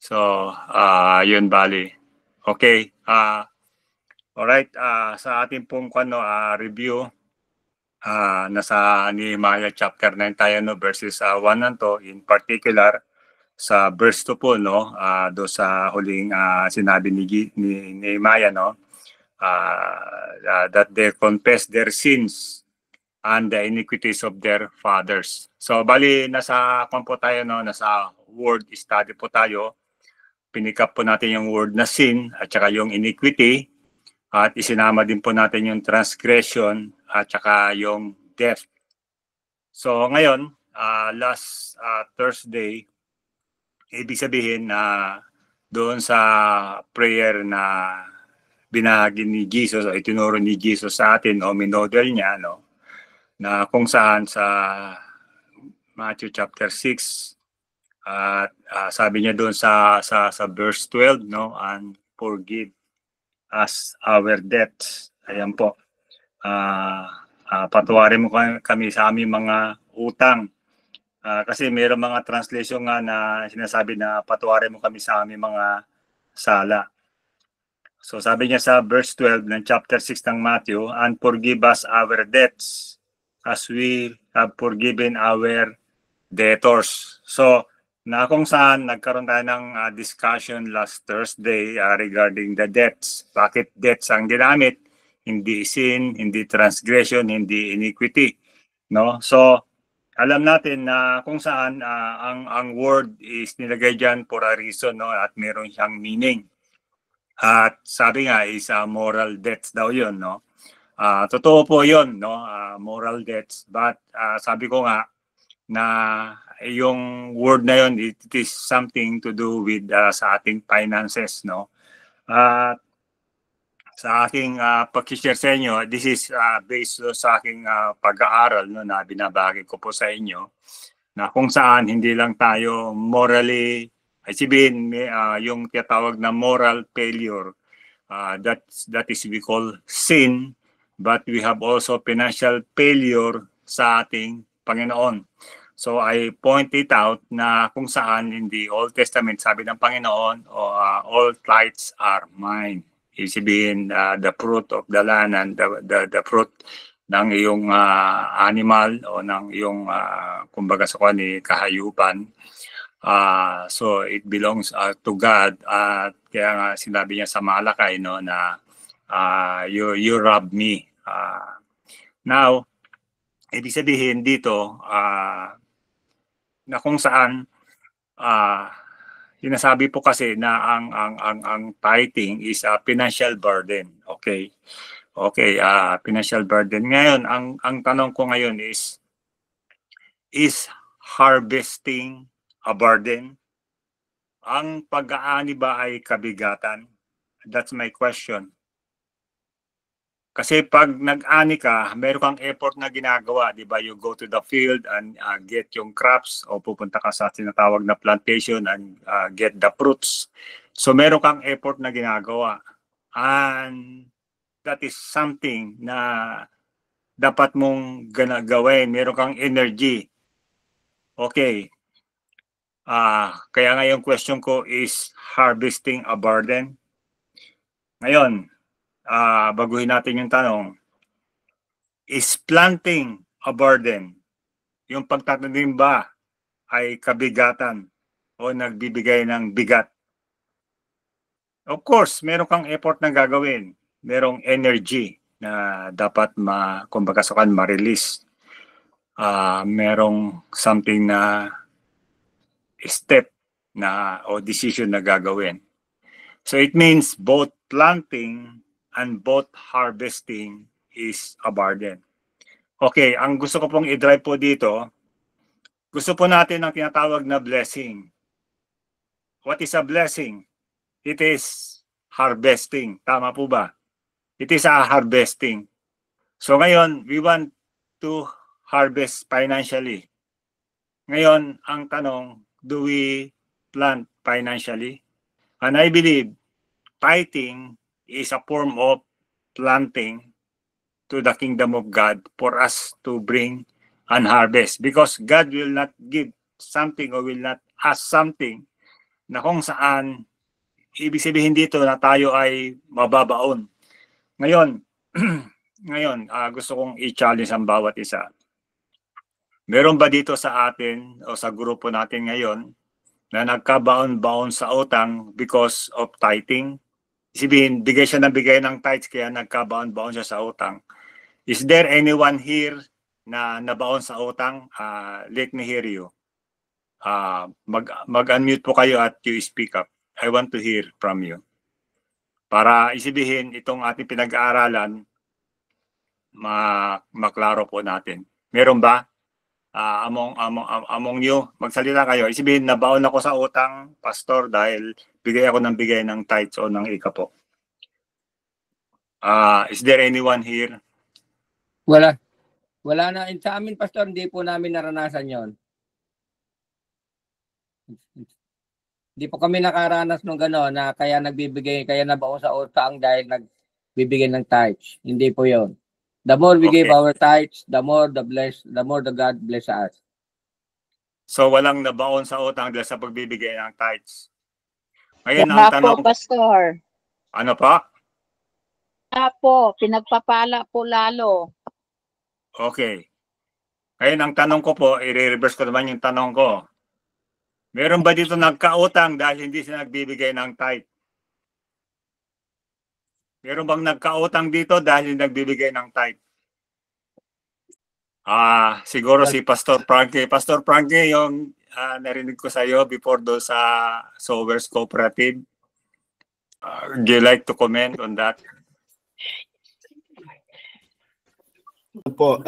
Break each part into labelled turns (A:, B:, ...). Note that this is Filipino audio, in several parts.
A: So, yun bali. Okay. Alright, sa ating pong review, nasa Nehemiah chapter 9 tayo, no, verses 1 and 2, in particular sa verse 2 po, no, do sa huling sinabi ni Nehemiah, no, that they confess their sins and the iniquities of their fathers. So bali nasa po tayo, no, nasa word study po tayo. Pinikap po natin yung word na sin at saka yung iniquity, at isinama din po natin yung transgression at saka yung death. So ngayon, last Thursday, ibig sabihin na doon sa prayer na binahagi ni Jesus o itinuro ni Jesus sa atin o minodel niya, no, na kung saan sa Matthew chapter 6 at sabi niya doon sa verse 12, no, and forgive us our debts. Ayan po. Patawarin mo kami sa aming mga utang. Kasi mayroong mga translation nga na sinasabi na patawarin mo kami sa aming mga sala. So sabi niya sa verse 12 ng chapter 6 ng Matthew, and forgive us our debts as we have forgiven our debtors. So na kung saan nagkaroon tayo ng discussion last Thursday regarding the debts. Bakit debts ang ginamit? Hindi sin, hindi transgression, hindi iniquity, no? So alam natin na kung saan ang word is nilagay diyan for a reason, no, at meron siyang meaning. At sabi nga is moral debts daw 'yon, no? Totoo po 'yon, no? Moral debts, but sabi ko nga na yung word na 'yon, it is something to do with sa ating finances, no? At sa aking pag-share sa inyo, this is based sa aking pag-aaral, no, na binabahagi ko po sa inyo, na kung saan hindi lang tayo morally, ay sabihin, yung tinatawag na moral failure, that is we call sin, but we have also financial failure sa ating Panginoon. So I pointed out na kung saan in the Old Testament sabi ng Panginoon, all tithes are mine. Ibig sabihin, the fruit of the land and the fruit ng iyong animal o ng iyong kumbaga sa ni kahayupan. So it belongs to God. Kaya nga sinabi niya sa Malakay, no, na you rob me. Now, ibig sabihin dito na kung saan sinasabi po kasi na ang tithing is a financial burden. Okay. Financial burden. Ngayon, ang tanong ko ngayon is harvesting a burden? Ang pag-aani ba ay kabigatan? That's my question. Kasi pag nag-ani ka, meron kang effort na ginagawa, di ba? You go to the field and get yung crops, o pupunta ka sa tinatawag na plantation and get the fruits. So meron kang effort na ginagawa. And that is something na dapat mong gawin. Meron kang energy. Okay. Kaya nga yung question ko is harvesting a burden. Ngayon, baguhin natin yung tanong, is planting a burden? Yung pagtatanim ba ay kabigatan o nagbibigay ng bigat? Of course, meron kang effort na gagawin. Merong energy na dapat kumbaga ma-release. Merong something na step na o decision na gagawin. So it means both planting and both harvesting is a burden. Okay, ang gusto ko pong i-drive po dito, gusto po natin ang tinatawag na blessing. What is a blessing? It is harvesting. Tama po ba? It is a harvesting. So ngayon, we want to harvest financially. Ngayon, ang tanong, do we plant financially? And I believe tithing is a form of planting to the kingdom of God for us to bring and harvest, because God will not give something or will not ask something na kung saan ibig sabihin dito na tayo ay mababaon. Ngayon, gusto kong i-challenge ang bawat isa. Meron ba dito sa atin o sa grupo natin ngayon na nagkabaon-baon sa utang because of tithing? Sabihin, bigay siya ng bigay ng tithes kaya nagkabaon-baon siya sa utang. Is there anyone here na nabaon sa utang? Let me hear you. Mag-unmute po kayo at you speak up. I want to hear from you. Para isibihin itong ating pinag-aaralan, maklaro po natin. Meron ba? Among you, magsalita kayo. Isibihin, nabaon ako sa utang, pastor, dahil bigay ako ng bigay ng tithes o ng ika po. Is there anyone here?
B: Wala. Wala na. Sa amin, pastor, hindi po namin naranasan yon. Hindi po kami nakaranas ng gano'n na kaya nabaon sa utang dahil nagbibigay ng tithes. Hindi po yon. The more we give our tithes, the more the God bless us.
A: So walang nabaon sa utang dahil sa pagbibigay ng tithes. Ngayon
C: ang
A: tanong,
C: pastor.
A: Ano pa?
C: Po, pinagpapala po lalo.
A: Okay. Ngayon ang tanong ko po, i-reverse ko naman yung tanong ko. Meron ba dito nagkautang dahil hindi sila nagbibigay ng tithe? Meron bang nagkautang dito dahil hindi nagbibigay ng tithe? Siguro si Pastor Frankie. Pastor Frankie, yung narinig ko sa iyo before do sa Sowers Cooperative. Do you like to comment on that?
D: Po,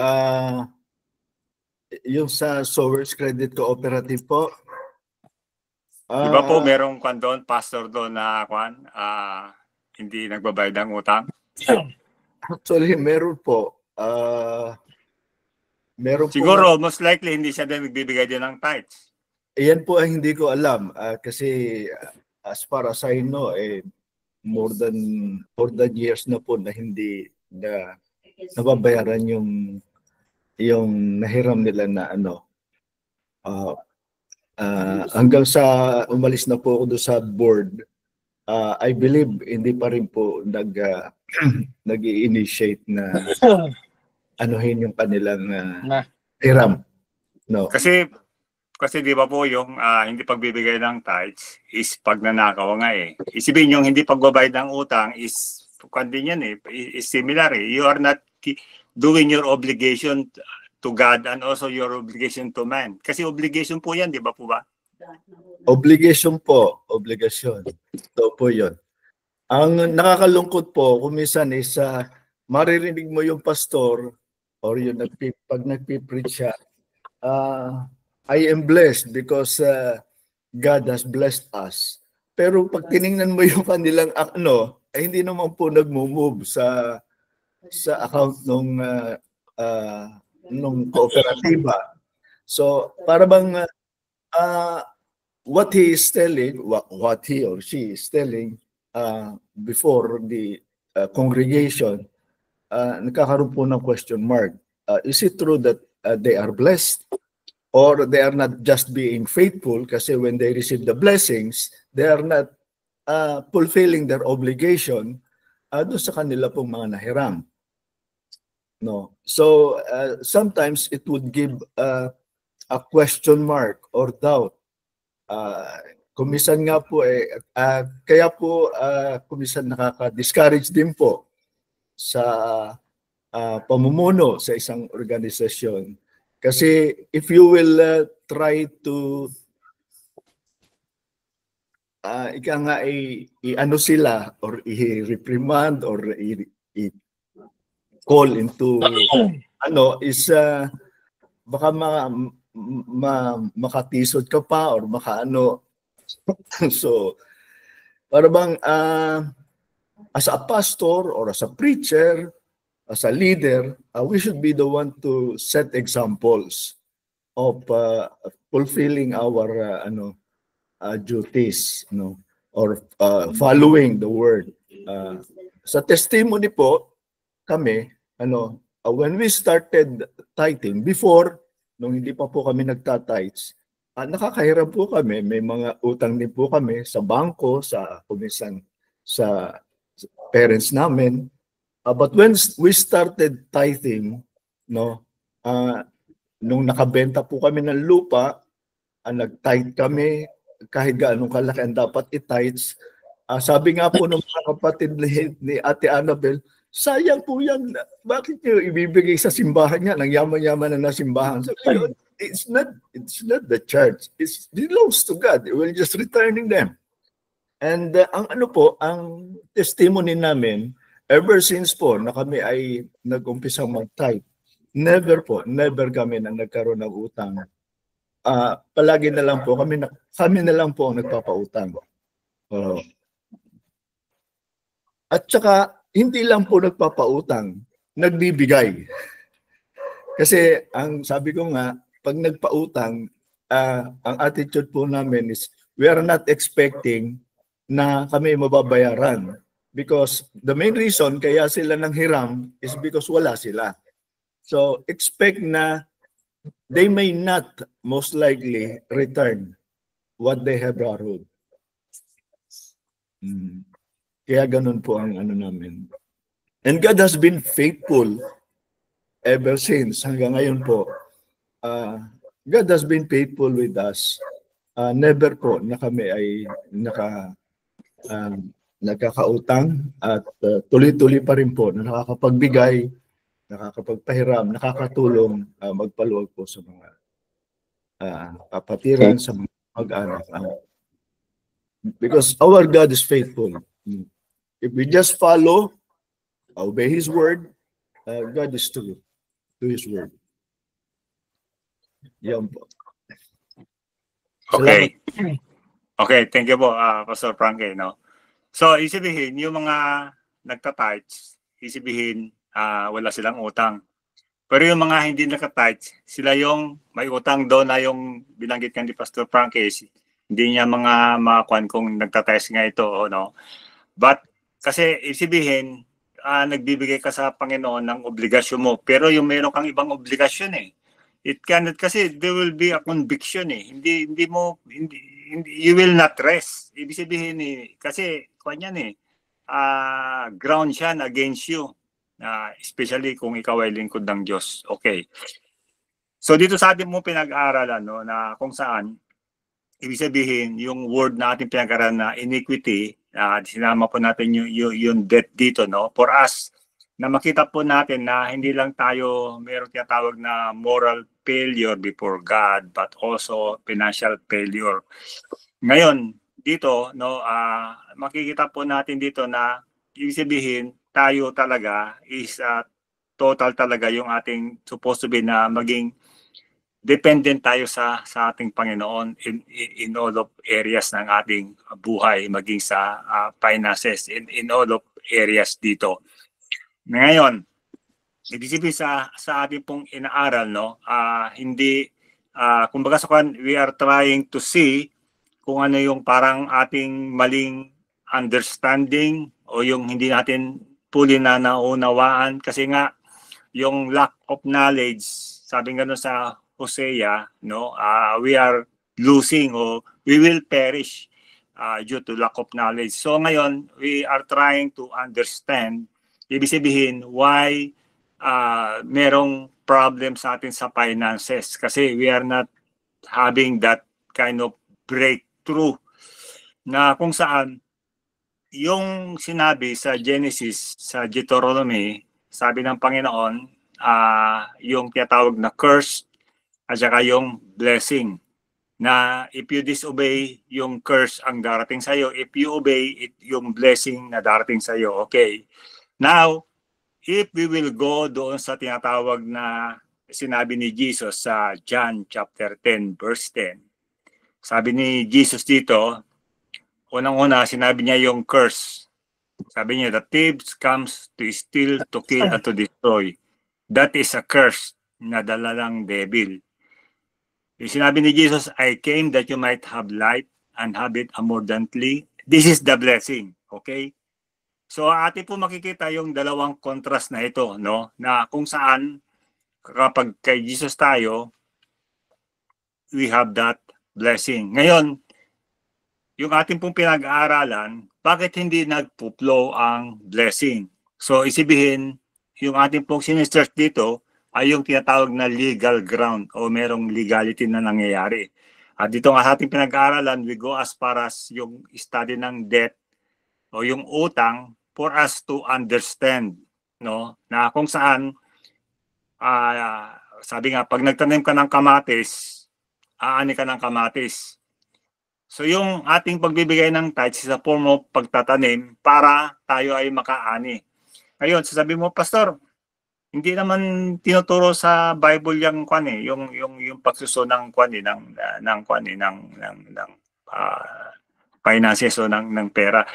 D: yung sa Sowers Credit Cooperative po.
A: Di ba po merong doon, pastor doon na hindi nagbabayad ng utang?
D: Actually, meron po. Meron
A: siguro, most likely, hindi siya din nagbibigay din ng tithes.
D: Yan po ay hindi ko alam. Kasi as far as I know, more than years na po na hindi na nababayaran yung nahiram nila na hanggang sa umalis na po ako doon sa board. I believe hindi pa rin po nag-i-initiate na anuhin yung kanilang hiram. No.
A: Kasi di ba po yung hindi pagbibigay ng tithes is pagnanakaw nga eh. Isipin yung hindi pagbabayad ng utang is is similar eh. You are not doing your obligation to God and also your obligation to man. Kasi obligation po yan, di ba po ba?
D: Obligation po. Obligasyon. Ito po yun. Ang nakakalungkot po, kung minsan is maririnig mo yung pastor or yung pag nagpipreach siya, I am blessed because God has blessed us. Pero pag tiningnan mo yung kanilang hindi naman po nagmo-move sa account nung kooperatiba. So, para bang what he is telling, what he or she is telling before the congregation, nagkakaroon po ng question mark. Is it true that they are blessed? Or they are not just being faithful kasi when they receive the blessings, they are not fulfilling their obligation doon sa kanila pong mga nahiram. No. So sometimes it would give a question mark or doubt. Kumisan nga po kaya po kumisan nakaka-discourage din po sa pamumuno sa isang organisasyon. Kasi if you will try to i-ano sila or i-reprimand or i-call into is baka makatisod ka pa or makaano. So para bang as a pastor or as a preacher, as a leader, we should be the one to set examples of fulfilling our duties, or following the word. Sa testimony po, kami, when we started tithing, before, nung hindi pa po kami nagtitithes, nakakahirap po kami. May mga utang din po kami sa bangko, sa kumisan sa parents namin. But when we started tithing, no, nung nakabenta po kami ng lupa, nag-tithe kami kahit gaano kalaki ang dapat i-tithes. Sabi nga po ng mga kapatid ni Ate Annabel, sayang po yan. Bakit niyo ibibigay sa simbahan niya? Nang yaman-yaman na simbahan. Sabi ko, it's not the church. It belongs to God. We're just returning them. And ang testimony namin, ever since po na kami ay nag-umpisang mag-tithe, never kami na nagkaroon ng utang. Palagi na lang po kami na lang po ang nagpapautang. At saka hindi lang po nagpapautang, nagbibigay. Kasi ang sabi ko nga, pag nagpautang, ang attitude po namin is we are not expecting na kami mababayaran. Because the main reason kaya sila nang hiram is because wala sila. So expect na they may not most likely return what they have borrowed. Kaya ganun po ang namin. And God has been faithful ever since hanggang ngayon po. God has been faithful with us. Never po na kami ay nakakautang at tuloy-tuloy pa rin po na nakakapagbigay, nakakapagpahiram, nakakatulong magpaluwag po sa mga kapatiran, sa mga mag-anak. Because our God is faithful. If we just follow, obey His word, God is true to His word. Yan po.
A: Okay. Okay, thank you po, Pastor Frankie, no? So, isibihin, yung mga nagta-tithes, isibihin, wala silang utang. Pero yung mga hindi naka-tithes, sila yung may utang doon na yung binanggit nga ni Pastor Frankie, hindi niya mga kuan kung nagta-tithes nga ito, no? But, kasi isibihin, nagbibigay ka sa Panginoon ng obligasyon mo, pero yung meron kang ibang obligasyon it cannot, kasi there will be a conviction hindi you will not rest. Ibig sabihin kasi kanya ground siya against you, especially kung ikaw ay lingkod ng Diyos. Okay. So dito sa atin mo pinag-aaralan, no, na kung saan ibig sabihin yung word na ating pinag-aaralan na iniquity, sinama po natin yung debt dito, no, for us na makita po natin na hindi lang tayo mayroong tinatawag na moral failure before God, but also financial failure. Ngayon, dito, no, makikita po natin dito na ibig sabihin, tayo talaga is total talaga yung ating supposed to be na maging dependent tayo sa ating Panginoon in all of areas ng ating buhay, maging sa finances, in all of areas dito. Ngayon, ibig sabihin sa ating pong inaaral, no, hindi, kumbaga sa kan, we are trying to see kung ano yung parang ating maling understanding o yung hindi natin fully na naunawaan. Kasi nga, yung lack of knowledge, sabi nga sa Hosea, no, we are losing or we will perish due to lack of knowledge. So ngayon, we are trying to understand, ibig sabihin, why merong problem sa atin sa finances. Kasi we are not having that kind of breakthrough na kung saan yung sinabi sa Genesis, sa Deuteronomy, sabi ng Panginoon, yung tinatawag na curse at saka yung blessing. Na if you disobey, yung curse ang darating sa'yo. If you obey, yung blessing na darating sa'yo. Okay. Now, if we will go doon sa tinatawag na sinabi ni Jesus sa John chapter 10 verse 10. Sabi ni Jesus dito, unang-una sinabi niya yung curse. Sabi niya, the thieves comes to steal, to kill, and to destroy. That is a curse na dala ng devil. Sinabi ni Jesus, I came that you might have life and have it abundantly. This is the blessing. Okay? So atin po makikita yung dalawang contrast na ito, no? Na kung saan kapag kay Jesus tayo, we have that blessing. Ngayon, yung ating pong pinag-aaralan, bakit hindi nagpo-flow ang blessing? So, isibihin, yung ating pong sinesearch dito ay yung tinatawag na legal ground o merong legality na nangyayari. At dito nga sa ating pinag-aaralan, we go as far as yung study ng debt o yung utang for us to understand, no, na kung saan sabi nga, pag nagtanim ka ng kamatis, aani ka ng kamatis. So yung ating pagbibigay ng tithes is a form of pagtatanim para tayo ay makaani. Ngayon, sasabi mo, Pastor, hindi naman tinuturo sa Bible yung yung pagsuso ng finances o ng pera.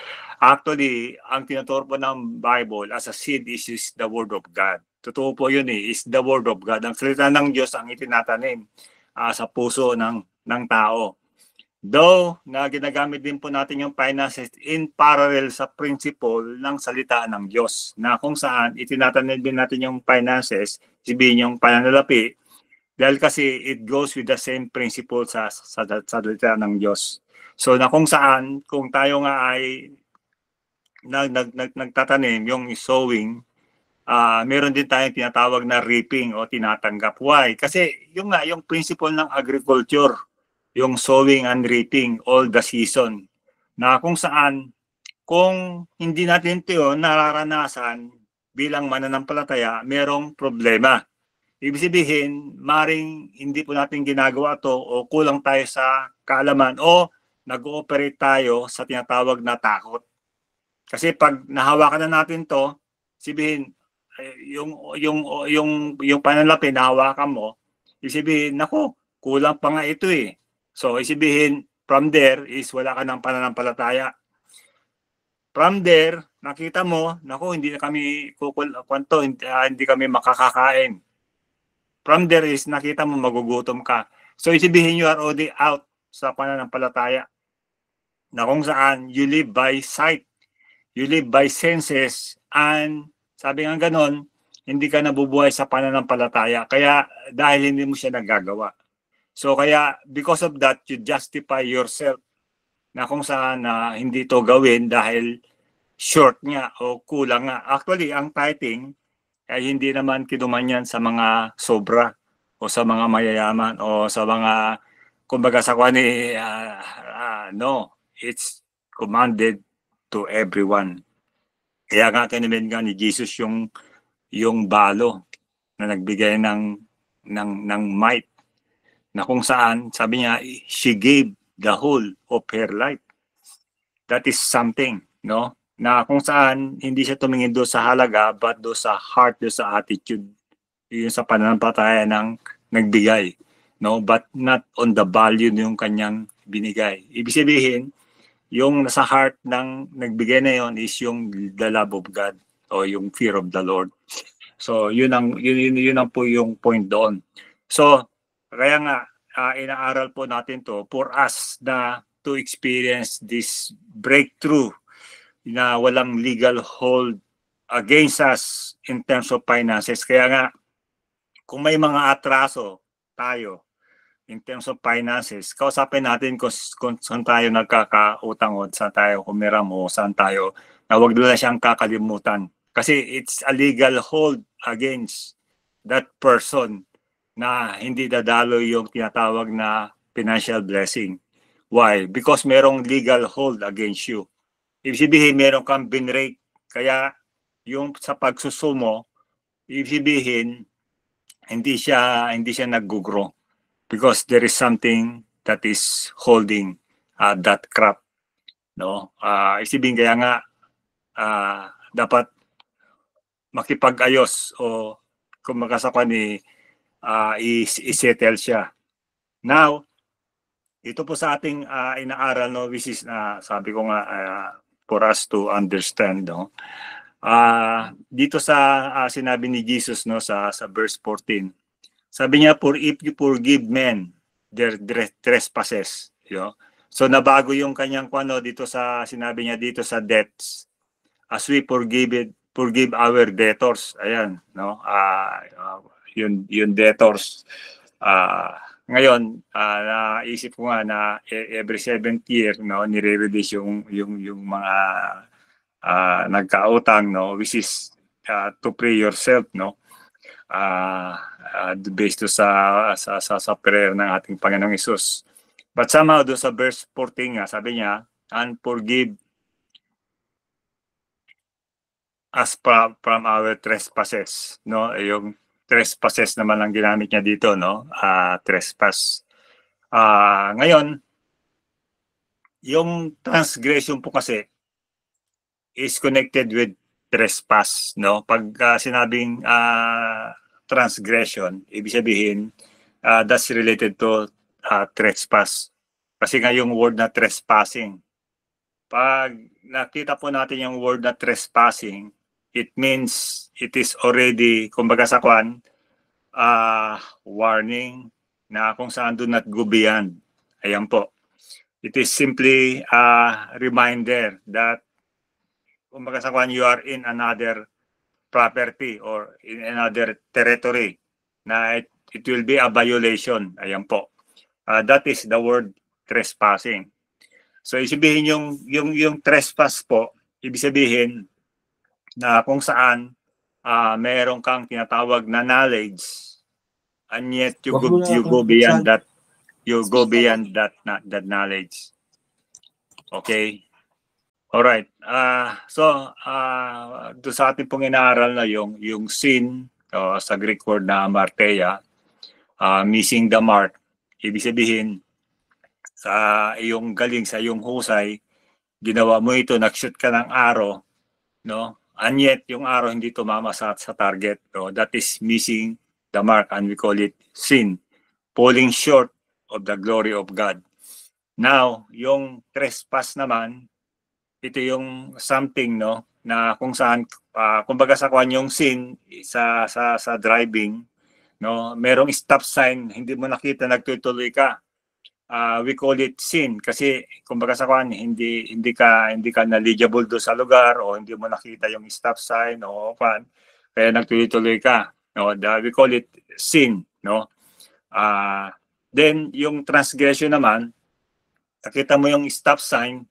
A: Actually, ang tinuturo po ng Bible as a seed is the word of God. Totoo po yun is the word of God. Ang salita ng Diyos ang itinatanim sa puso ng tao. Though na ginagamit din po natin yung finances in parallel sa principle ng salita ng Diyos, na kung saan itinatanim din natin yung finances, sabihin yung pananalapi, dahil kasi it goes with the same principle sa salita ng Diyos. So na kung saan, kung tayo nga ay nagtatanim, yung sowing, meron din tayong tinatawag na reaping o tinatanggap. Why? Kasi yung principle ng agriculture, yung sowing and reaping all the season, na kung saan kung hindi natin ito nararanasan bilang mananampalataya, merong problema. Ibig sabihin, maring hindi po natin ginagawa to o kulang tayo sa kaalaman o nag-ooperate tayo sa tinatawag na takot. Kasi pag nahawakan na natin to, sabihin yung pananalapi nahawakan mo, sabihin, nako, kulang pa nga ito eh. So, isibihin, from there is wala ka ng pananampalataya. From there, nakita mo, naku, hindi na kami hindi kami makakakain. From there is nakita mo magugutom ka. So, isibihin you are already out sa pananampalataya. Na kung saan you live by sight, you live by senses, and sabi nga ganon, hindi ka nabubuhay sa pananampalataya. Kaya dahil hindi mo siya nagagawa. So kaya because of that, you justify yourself na kung saan hindi to gawin dahil short nga o kulang nga. Actually, ang tithing ay hindi naman kinuman yan sa mga sobra o sa mga mayayaman o sa mga, kumbaga sa kwani, no, it's commanded to everyone. Kaya nga tinamin nga ni Jesus yung balo na nagbigay ng might, na kung saan, sabi niya, she gave the whole of her life. That is something, no? Na kung saan, hindi siya tumingin doon sa halaga, but doon sa heart, doon sa attitude. Yun sa pananampalataya ng nagbigay, no? But not on the value yung kanyang binigay. Ibig sabihin, yung nasa heart ng nagbigay na yon is yung the love of God o yung fear of the Lord. So, yun ang po yung point doon. So, kaya nga, inaaral po natin to for us na to experience this breakthrough na walang legal hold against us in terms of finances. Kaya nga, kung may mga atraso tayo in terms of finances, kausapin natin kung saan tayo nagkakautang o saan tayo humiram o saan tayo, na huwag nila siyang kakalimutan. Kasi it's a legal hold against that person na hindi dadalo yung tinatawag na financial blessing. Why? Because merong legal hold against you. Ibig sabihin, meron kang binrake. Kaya yung sa pagsusumo, ibig sabihin, hindi siya nag-grow. Because there is something that is holding that crop. No? Ibig sabihin, kaya nga, dapat makipag-ayos o kung magkasakwa ni i-settle siya. Now, ito po sa ating inaaral, no, which is sabi ko nga for us to understand, no. Dito sa sinabi ni Jesus, no, sa verse 14. Sabi niya, for if you forgive men their trespasses, you know. So nabago yung kanyang dito sa sinabi niya dito sa debts. As we forgive our debtors. Ayan, no. Yung debtors, ngayon, naisip ko nga na every 7th year, no, nire-release yung mga nagkautang, no, which is to pray yourself, no, based to sa prayer ng ating Panginoong Hesus. But somehow doon sa verse 14 nga, sabi niya, and forgive us from our trespasses, no? Yung trespasses naman ang ginamit niya dito, no? Trespass. Ngayon, yung transgression po kasi is connected with trespass, no? Pag sinabing transgression, ibig sabihin that's related to trespass. Kasi nga yung word na trespassing. Pag nakita po natin yung word na trespassing, it means it is already, kumbaga sa kwan, warning na kung saan do not go beyond. Ayan po. It is simply a reminder that kumbaga sa kwan, you are in another property or in another territory na it will be a violation. Ayan po. That is the word trespassing. So isibihin yung trespass po, ibig sabihin na kung saan meron kang tinatawag na knowledge and yet you go beyond that, that knowledge. Okay? Alright. So doon sa ating pong inaaral na yung sin, sa Greek word na amarteia, missing the mark, ibig sabihin sa iyong galing, sa iyong husay, ginawa mo ito, nag-shoot ka ng arrow, no? And yet, yung arrow hindi tumama sa target. No? That is missing the mark and we call it sin. Falling short of the glory of God. Now, yung trespass naman, ito yung something, no? Na kung saan, kumbaga sa kwan yung sin sa driving, no? Merong stop sign, hindi mo nakita, nagtutuloy ka. We call it sin kasi kumbaga sa kwan hindi ka knowledgeable do sa lugar o hindi mo nakita yung stop sign o kwan kaya nagtuloy-tuloy ka, no? We call it sin, no? Then yung transgression naman, nakita mo yung stop sign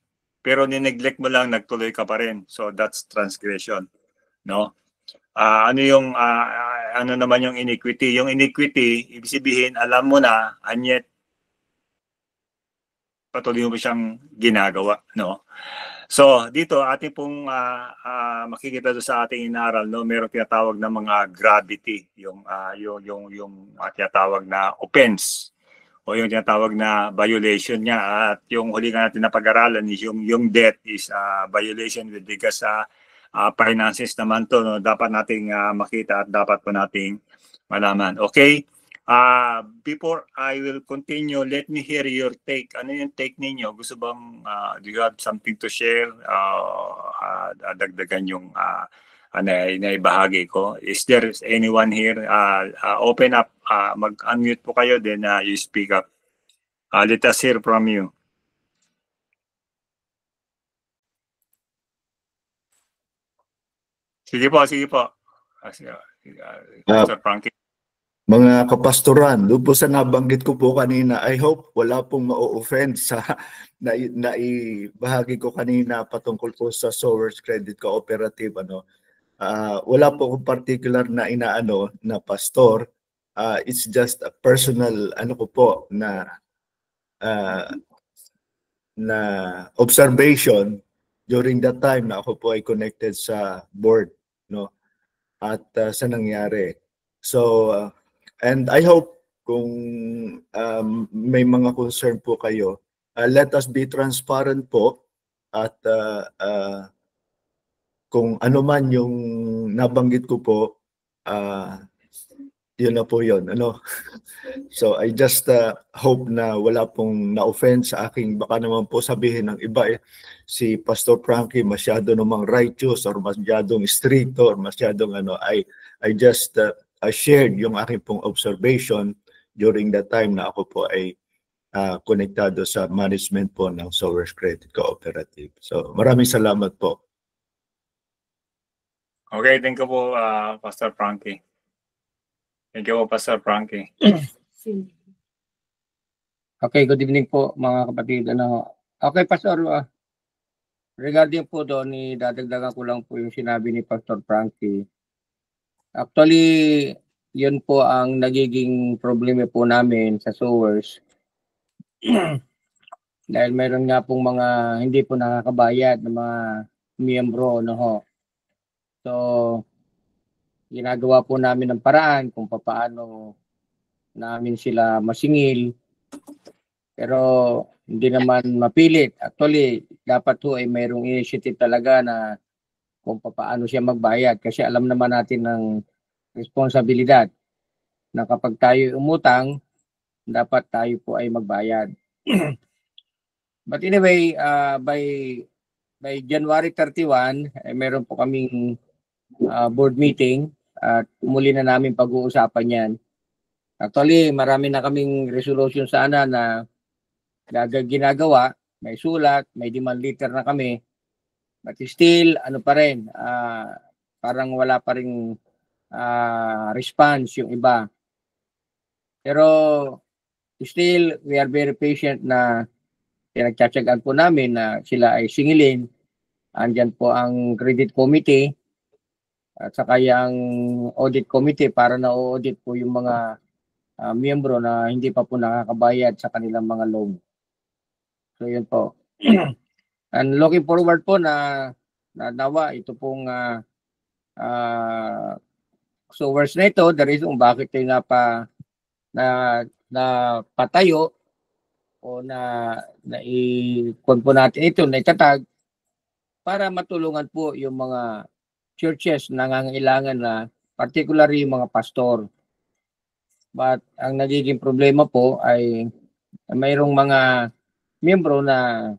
A: pero ni-neglect mo lang, nagtuloy ka pa rin, so that's transgression, no? Ano naman yung iniquity? Yung iniquity, ibig sabihin alam mo na and yet patuloy mo siyang ginagawa, no? So, dito ating pong makikita doon sa ating inaral, no, mayroong tinatawag na mga gravity, yung tinatawag na offense o yung tinatawag na violation niya, at yung huli nga natin na pag-aralan is yung debt is violation with regards sa finances naman to, no? Dapat nating makita at dapat po nating malaman. Okay? Before I will continue, let me hear your take. Ano yung take ninyo? Gusto bang, do you have something to share? Dagdagan yung naibahagi ko. Is there anyone here? Open up, mag-unmute po kayo, then you speak up. Let us hear from you. Sige po, sige po. Mr. Frankie.
D: Mga kapastoran, doon po sa nabanggit ko po kanina, I hope wala pong ma-offend sa naibahagi ko kanina patungkol po sa Sowers Credit Cooperative. Wala po akong particular na inaano na pastor. It's just a personal ko po na observation during that time na ako po ay connected sa board, no? At sa nangyari. So and I hope kung may mga concern po kayo, let us be transparent po at kung ano man yung nabanggit ko po, yun na po yun. So I just hope na wala pong na-offend sa aking, baka naman po sabihin ng iba si Pastor Frankie masyado namang righteous or masyadong stricto or masyadong I just I shared yung aking pong observation during that time na ako po ay konektado sa management po ng Sowers Credit Cooperative. So maraming salamat po.
A: Okay, thank you po, Pastor Frankie. Thank you po, Pastor Frankie.
B: Okay, good evening po mga kapatid. Okay, Pastor, regarding po doon, dadagdagan ko lang po yung sinabi ni Pastor Frankie. Actually, yun po ang nagiging problema po namin sa sewers. Dahil mayroon nga pong mga hindi po nakakabayad ng mga miyembro, no ho. So, ginagawa po namin ng paraan kung paano namin sila masingil. Pero hindi naman mapilit. Actually, dapat po ay mayroong initiative talaga na kung paano siya magbayad. Kasi alam naman natin ng responsibilidad na kapag tayo umutang, dapat tayo po ay magbayad. But anyway, by January 31, meron po kaming board meeting at muli na namin pag-uusapan yan. Actually, marami na kaming resolution sana na ginagawa. May sulat, may demand letter na kami. But still, ano pa rin, parang wala pa rin response yung iba. Pero still, we are very patient na pinagtsatsagaan po namin na sila ay singilin. Andyan po ang credit committee at saka yung audit committee para na-audit po yung mga miyembro na hindi pa po nakakabayad sa kanilang mga loan. So yun po. And looking forward po na nawa ito pong sewers na ito, the reason bakit tayo nga pa na patayo o ikon po natin ito, na itatag para matulungan po yung mga churches na nangangailangan na particularly yung mga pastor. But ang nagiging problema po ay mayroong mga miyembro na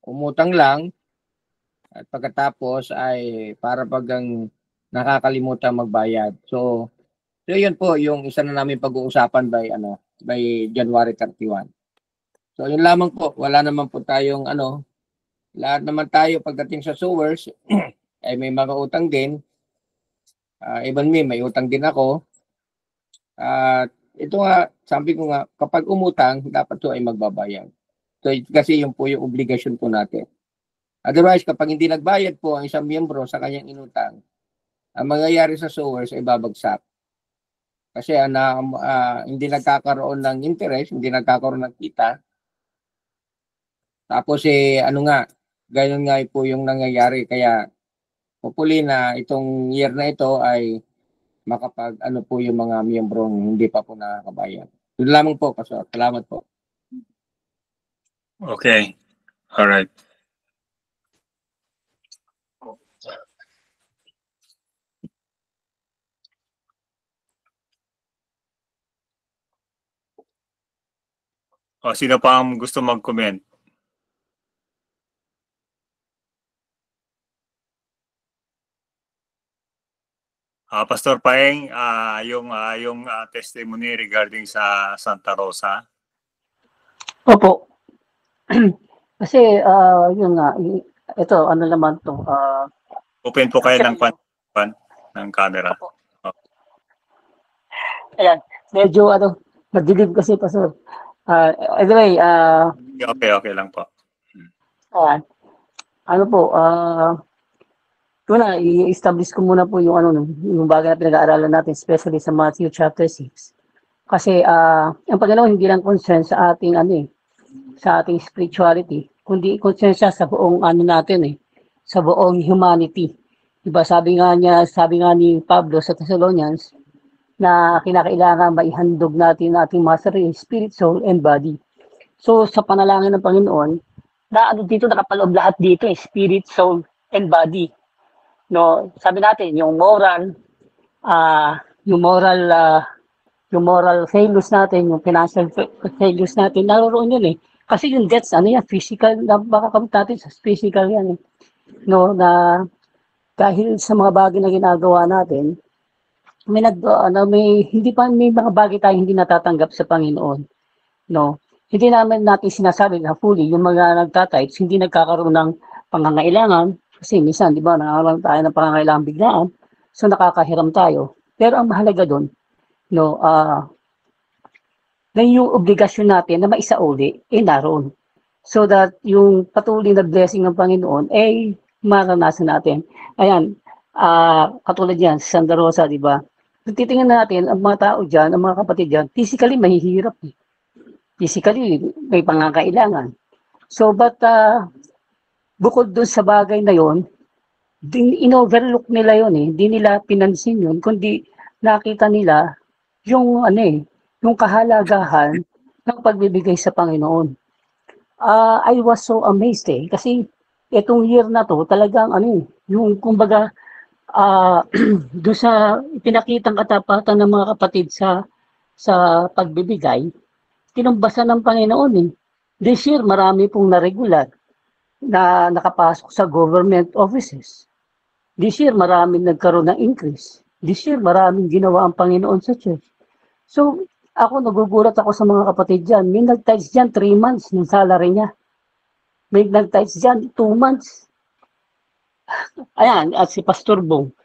B: umutang lang at pagkatapos ay para bagang nakakalimutan magbayad. So yun po yung isa na namin pag-uusapan by January 31. So yun lamang po, wala naman po tayong lahat naman tayo pagdating sa sewers ay may mga utang din. Even me, may utang din ako. At ito nga, sabi ko nga, kapag umutang, dapat to ay magbabayad. So kasi yun po yung obligasyon po natin. Otherwise, kapag hindi nagbayad po ang isang miyembro sa kanyang inutang, ang mangyayari sa sewers ay babagsak. Kasi hindi nagkakaroon ng interest, hindi nagkakaroon ng kita. Tapos ganyan nga po yung nangyayari. Kaya hopefully na itong year na ito ay makapag po yung mga miyembrong hindi pa po nakakabayad. Yun lamang po, Pastor. Salamat po.
A: Okay. All right. O, sino pa ang gusto mag-comment? Pastor Paeng, yung testimony regarding sa Santa Rosa.
E: Opo. Kasi yun nga, ito ano naman to.
A: Open po kayo ng camera.
E: Opo. Ayan, medyo madilim kasi pa sir. Anyway,
A: Okay lang po.
E: Una, i-establish ko muna po yung bagay na pinag-aaralan natin, especially sa Matthew chapter 6. Kasi ang Panginoon hindi lang concern sa ating sa ating spirituality, kundi concern siya sa buong natin sa buong humanity. Diba sabi nga ni Pablo sa Thessalonians na kinakailangan maihandog natin ating mga sarili, spirit, soul, and body. So sa panalangin ng Panginoon, dito nakapaloob lahat dito, spirit, soul, and body. No, sabi natin yung moral failures natin, yung financial failures natin, naroon yun Kasi yung debts, physical, nakakamit natin sa physical yan No, na dahil sa mga bagay na ginagawa natin, may mga bagay tayong hindi natatanggap sa Panginoon. No, hindi natin sinasabi na fully yung mga nagtatites, hindi nagkakaroon ng pangangailangan. Kasi minsan, di ba, nakakaroon tayo ng pangangailangan biglaan, so nakakahiram tayo. Pero ang mahalaga doon, na yung obligasyon natin na maisauli, naroon. So that yung patuloy na blessing ng Panginoon, maranasan natin. Ayan, katulad yan, sa Santa Rosa, di ba? Kung titingnan natin, ang mga tao dyan, ang mga kapatid dyan, physically mahihirap. Physically, may pangangailangan. So, but bukod dun sa bagay na yon, in-overlook nila yon hindi nila pinansin yun, kundi nakita nila yung yung kahalagahan ng pagbibigay sa Panginoon. I was so amazed kasi itong year na to talagang yung kumbaga doon sa pinakitang katapatan ng mga kapatid sa pagbibigay, tinumbasan ng Panginoon. This year marami pong na-regular na nakapasok sa government offices. This year maraming nagkaroon ng increase. This year maraming ginawa ang Panginoon sa church. So ako nagugulat ako sa mga kapatid dyan. May nag-tithes dyan 3 months ng salary niya. May nag-tithes dyan 2 months. Ayan, at si Pastor Bong.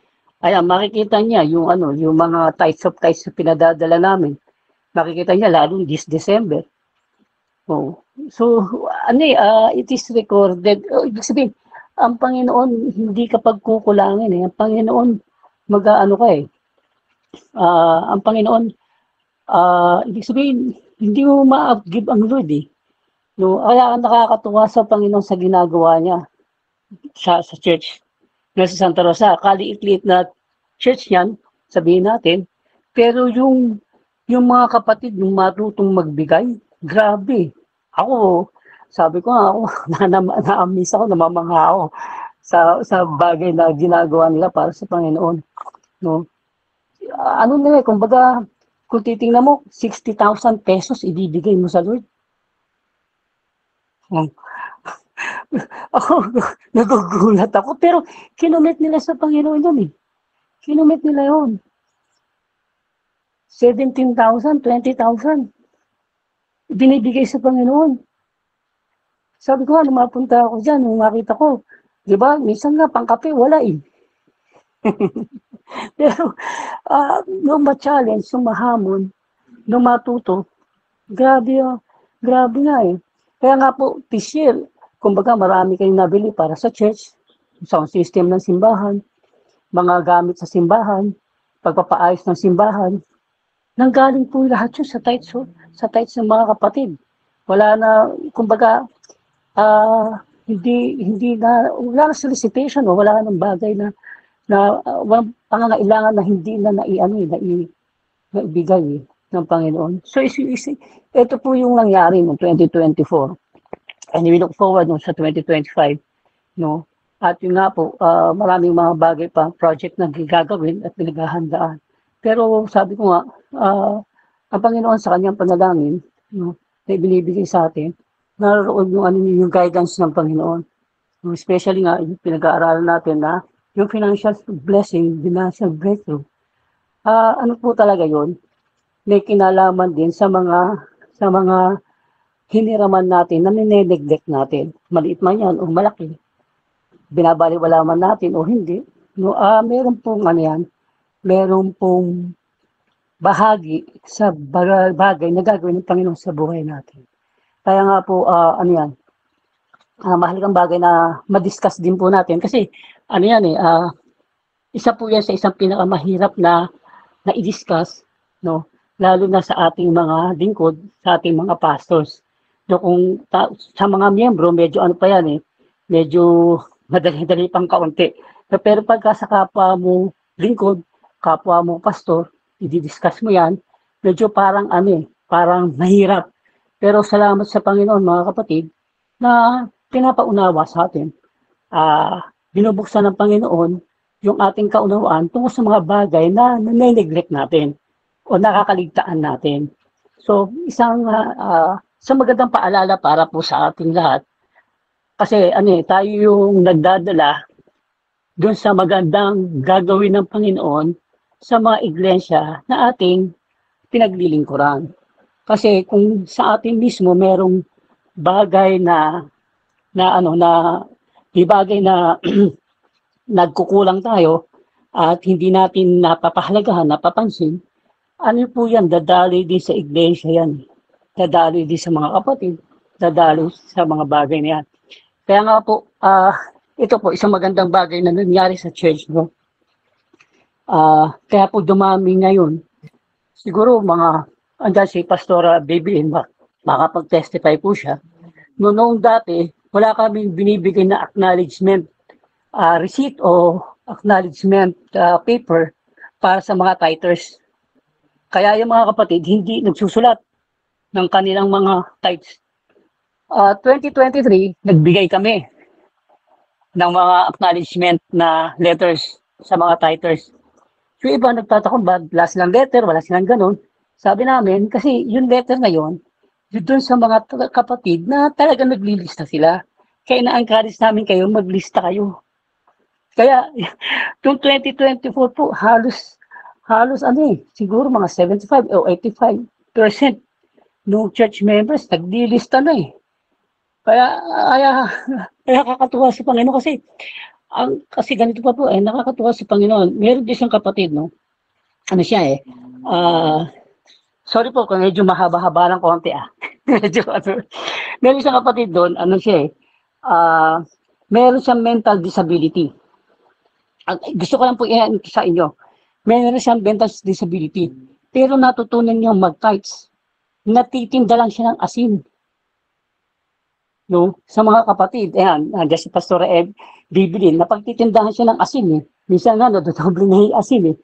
E: Ayan, makikita niya yung yung mga tithes of tithes na pinadadala namin. Makikita niya lalo this December. Oh. So, it is recorded. Ibig sabihin, ang Panginoon hindi ka pagkukulangin Ang Panginoon mag-aano ka ang Panginoon ibig sabihin, hindi mo ma-outgive ang Lord No, kaya nakakatuwa sa Panginoon sa ginagawa niya sa church na sa Santa Rosa. Kaliit-liit na church yan, sabihin natin. Pero yung mga kapatid, yung matutong magbigay, grabe. Ako, sabi ko ako, na-amaze ako, namamangha ako sa bagay na ginagawa nila para sa Panginoon. No? Kumbaga, kung titingnan mo, 60,000 pesos ibibigay mo sa Lord. Ako, nagugulat ako. Pero, kinumit nila sa Panginoon yun Kinumit nila yun. 17,000, 20,000. Binibigay sa Panginoon. Sabi ko, mapunta ako dyan, nung makita ko. Di ba? Minsan nga, pangkape, wala Pero, nung ma-challenge, nung mahamon, nung matuto, grabe nga Kaya nga po, this year, kumbaga marami kayong nabili para sa church, sound system ng simbahan, mga gamit sa simbahan, pagpapaayos ng simbahan. Nanggaling po lahat yun sa tithes ng mga kapatid. Wala na, kumbaga, wala na solicitation wala nang bagay na walang pangangailangan na hindi na naibigay ng Panginoon. So, ito po yung nangyari noong 2024. And we look forward sa 2025. No? At yun nga po, maraming mga bagay pa, project na gagawin at pinaghahandaan. Pero sabi ko nga, ang Panginoon sa kanyang panalangin, no, na ibinibigay sa atin, naroon yung guidance ng Panginoon. Especially nga, yung pinag-aaralan natin na yung financial blessing, financial breakthrough. Ano po talaga yun? May kinalaman din sa mga hiniraman natin na nineneglect natin. Maliit man yan o malaki. Binabaliwala man natin o hindi. No, meron pong meron pong bahagi sa bagay na gagawin ng Panginoon sa buhay natin. Kaya nga po, mahalagang bagay na ma-discuss din po natin kasi isa po yan sa isang pinakamahirap na i-discuss, no? Lalo na sa ating mga lingkod, sa ating mga pastors. No, kung sa mga miyembro, medyo medyo madali-dali pang kaunti. Pero pagka sa kapwa mo lingkod, kapwa mo pastor, i-discuss mo yan, medyo parang parang mahirap. Pero salamat sa Panginoon mga kapatid, na pinapaunawa sa atin. Binubuksan ng Panginoon yung ating kaunawaan tungkol sa mga bagay na neglect natin o nakakaligtaan natin. So, isang sa magandang paalala para po sa ating lahat. Kasi tayo yung nagdadala doon sa magandang gagawin ng Panginoon sa mga iglesia na ating pinaglilingkuran. Kasi kung sa atin mismo merong bagay na may bagay na nagkukulang tayo at hindi natin napapahalagahan, napapansin, po yan, dadali din sa iglesia yan. dadaloy din sa mga kapatid, dadaloy sa mga bagay na yan. Kaya nga po, ito po, isang magandang bagay na nangyari sa church, no? Kaya po dumami ngayon. Siguro andyan si Pastora Baby, makapag-testify po siya. Noong dati, wala kaming binibigay na acknowledgement receipt o acknowledgement paper para sa mga tithers. Kaya yung mga kapatid hindi nagsusulat ng kanilang mga tithes. 2023, nagbigay kami ng mga acknowledgement na letters sa mga tithers. Yung iba nagtatakon ba, wala silang letter, wala silang ganun. Sabi namin, kasi yung letter na yun doon sa mga kapatid na talaga naglilista sila. Kaya na-encourage namin kayo, maglista kayo. Kaya, yung 2024 po, halos siguro mga 75 o 85% ng church members naglilista na eh. Kaya kakatuwa sa Panginoon kasi ganito pa po nakakatuwa sa Panginoon. Meron din siyang kapatid, no? Ano siya sorry po kung medyo mahaba-haba ng konti meron siyang kapatid doon, meron siyang mental disability. Gusto ko lang po yan sa inyo. Meron siyang mental disability. Pero natutunan niyang mag-tithes. Natitinda lang siya ng asin. No? Sa mga kapatid, nandiyan si Pastor Bibilin, napagtitindahan siya ng asin eh. Minsan nga, nadodoble na yung asin eh.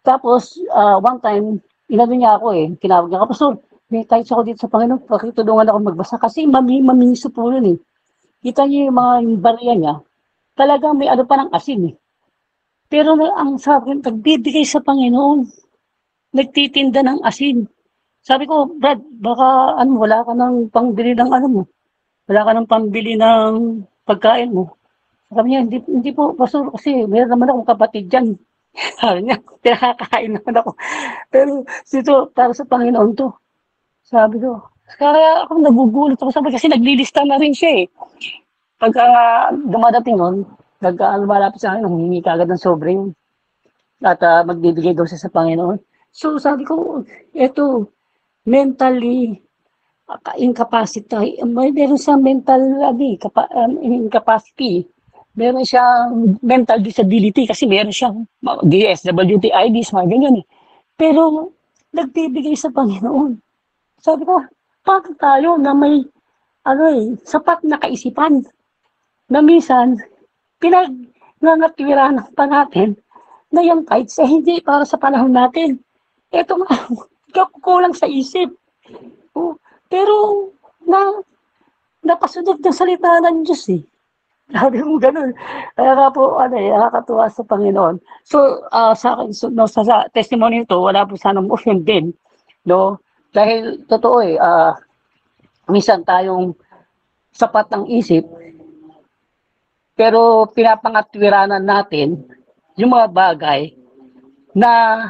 E: Tapos, one time, inano niya ako eh, tinawag niya, Pastor, may tithes ako dito sa Panginoon, pakitulungan ako magbasa kasi mamiso po yun eh. Kita niyo yung mga barya niya, talagang may ano pa ng asin eh. Pero ang sabi, nagbibigay sa Panginoon, nagtitinda ng asin. Sabi ko, Brad, baka wala ka ng pangbili ng mo. Wala ka ng pambili ng pagkain mo. Sabi niya, hindi po, Pastor, kasi meron naman akong kapatid dyan. Sabi niya, pinakakain naman ako. Pero dito, para sa Panginoon to. Sabi ko, kaya ako nagugulat ako sabi kasi naglilista na rin siya eh. Pagka dumadating nun, malapit sa akin, humingi ka agad ng sobre yun. At magbibigay daw siya sa Panginoon. So sabi ko, eto, mentally, incapacity, meron siyang mental incapacity, meron siyang mental disability kasi meron siyang DSWD IDs, mga ganyan eh. Pero nagbibigay sa Panginoon. Sabi ko, paano tayo na may sapat na kaisipan na minsan pinag-nangatwirahan pa natin na yung tithes hindi para sa panahon natin. Ito nga, kukulang sa isip. Pero napasunod ng salita ng Diyos eh. Sabi mo ganun. Kaya nga po, nakakatuwa sa Panginoon. So, sa akin, sa testimony nito, wala po sanang offend din. No? Dahil, totoo minsan tayong sapat ng isip, pero pinapangatwiranan natin yung mga bagay na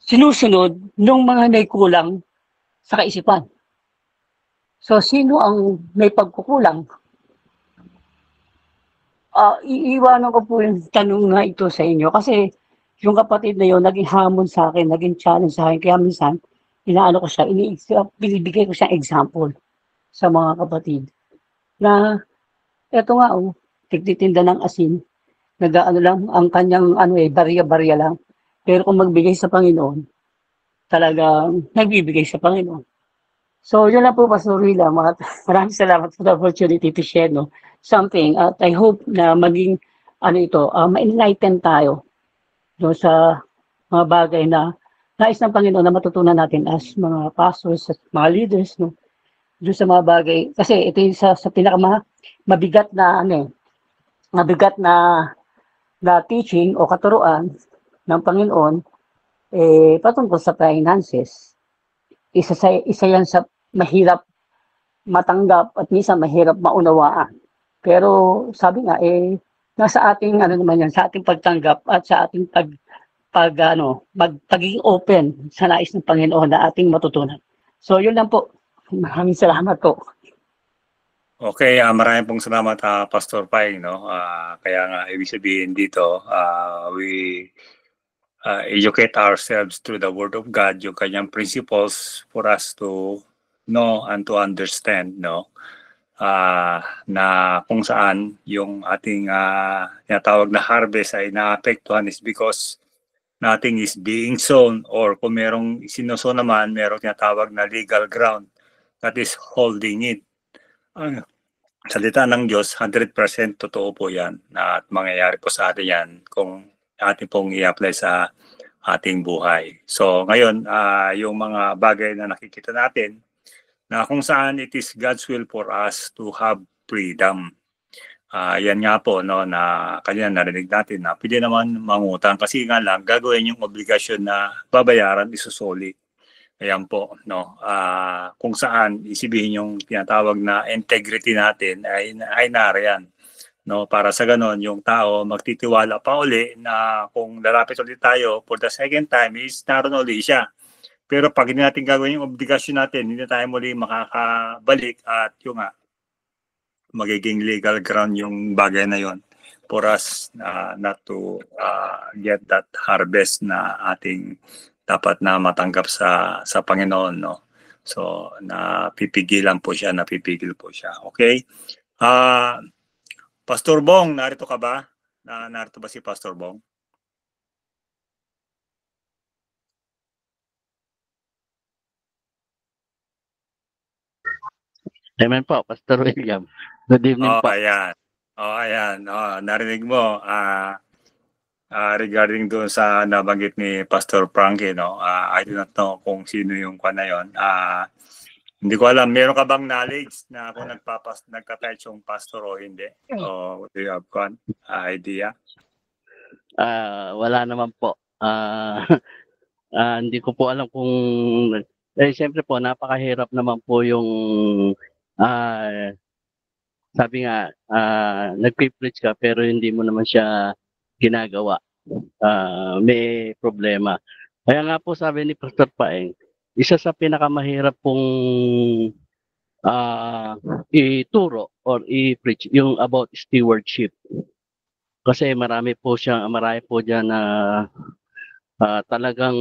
E: sinusunod ng mga may kulang sa kaisipan. So, sino ang may pagkukulang? Iiwanan ko po yung tanong na ito sa inyo kasi yung kapatid na yun, naging hamon sa akin, naging challenge sa akin. Kaya minsan, inaano ko siya, binibigay ko siya example sa mga kapatid. Na, eto nga tigtitinda ng asin, nag-ano lang, ang kanyang barya-barya lang. Pero kung magbigay sa Panginoon, talagang nagbibigay sa Panginoon. So, yun lang po, Pastor Willa. Maraming salamat for the opportunity to share something. At I hope na maging ma-enlighten tayo sa mga bagay na nais ng Panginoon na matutunan natin as mga pastors, as mga leaders, doon sa mga bagay. Kasi ito yung sa pinaka-mabigat na teaching o katuruan ng Panginoon patungkol sa finances. Isa yan sa mahirap matanggap at minsan mahirap maunawaan. Pero sabi nga nasa ating sa ating pagtanggap at sa ating pagiging open sa nais ng Panginoon na ating matutunan. So yun lang po. Maraming salamat po.
A: Okay, maraming pong salamat Pastor Pai, no. Kaya nga ibig sabihin dito, we educate ourselves through the Word of God, yung kanyang principles for us to know and to understand, no? Na kung saan yung ating tinatawag na harvest ay naapektuhan is because nothing is being sown, or kung merong sinuso naman, merong tinatawag na legal ground that is holding it. Ang salita ng Diyos, 100% totoo po yan at mangyayari po sa atin yan kung atin pong i-apply sa ating buhay. So ngayon, yung mga bagay na nakikita natin na kung saan it is God's will for us to have freedom. Yan nga po, no, na kanina narinig natin na pwede naman mangutang kasi nga lang gagawin yung obligasyon na babayaran, isusoli. Ayan po, no. Kung saan isibihin yung tinatawag na integrity natin ay nariyan. No, para sa ganon yung tao magtitiwala pa uli na kung lalapit ulit tayo for the second time is naroon uli siya. Pero pag hindi natin gagawin yung obligasyon natin, hindi tayo muli makakabalik at yung magiging legal ground yung bagay na yon for us not to get that harvest na ating dapat na matanggap sa Panginoon, no. So napipigil po siya. Okay? Pastor Bong, narito ka ba? Narito ba si Pastor Bong?
F: Amen po, Pastor William. Good evening po.
A: Ayan. Ayan. Narinig mo regarding doon sa nabanggit ni Pastor Frankie, no? I do not know kung sino yung na yon. Hindi ko alam, meron ka bang knowledge na kung nagtatouch yung pastor o hindi? O do you have idea?
F: Wala naman po. Hindi ko po alam kung siyempre po napakahirap naman po yung sabi nga nagpi-preach ka pero hindi mo naman siya ginagawa. May problema. Kaya nga po sabi ni Pastor Paeng, isa sa pinakamahirap pong ituro or i-preach yung about stewardship. Kasi marami po diyan na talagang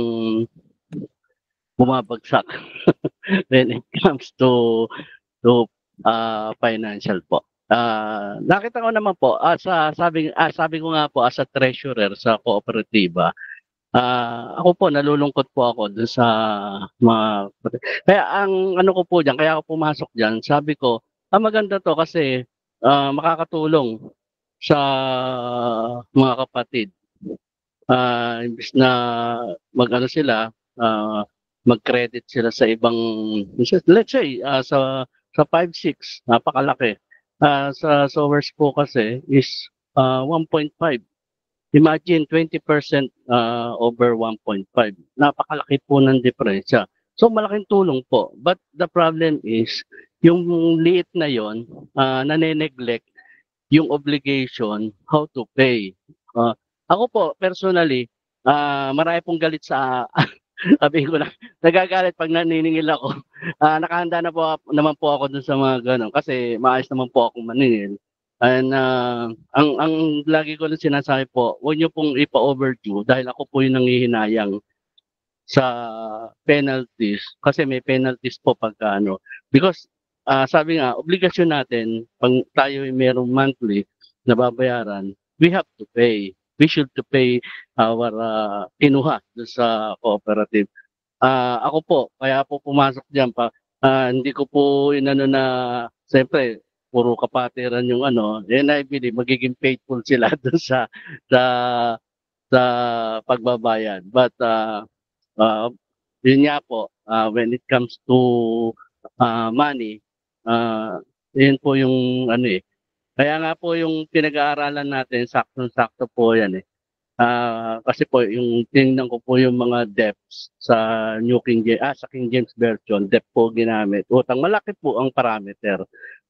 F: bumabagsak when it comes to financial po. Nakita ko naman po sabi ko nga po as a treasurer sa kooperatiba, ako po nalulungkot po ako dun sa mga kaya ang ano ko po diyan, kaya ako pumasok diyan, sabi ko, maganda to kasi makakatulong sa mga kapatid. Imbis na mag-ano sila, mag-credit sila sa ibang, let's say, sa 5-6, napakalaki. Sa sowers po kasi is 1.5. Imagine 20% over 1.5. Napakalaki po ng diferensya. So malaking tulong po. But the problem is, yung liit na yon, nane-neglect yung obligation, how to pay. Ako po, personally, marami pong galit sa, sabihin ko na, nagagalit pag naniningil ako. Nakahanda naman po ako dun sa mga ganun kasi maayos naman po akong maningil. And ang lagi ko lang sinasabi po, huwag niyo pong ipa-overdue dahil ako po yung nangihinayang sa penalties kasi may penalties po pagka ano. Because sabi nga, obligasyon natin, pag tayo ay merong monthly na babayaran, we have to pay. We should to pay our kinuha sa cooperative. Ako po, kaya po pumasok diyan pa. Hindi ko po inano na, siyempre, puro kapatiran yung ano, and I believe magiging faithful sila doon sa pagbabayad. But yun nga po, when it comes to money, yun po yung ano eh. Kaya nga po yung pinag-aaralan natin, sakto-sakto po yan eh. Kasi po yung tingnan ko po yung mga debts sa sa King James Version, debt po ginamit. Utang, malaki po ang parameter.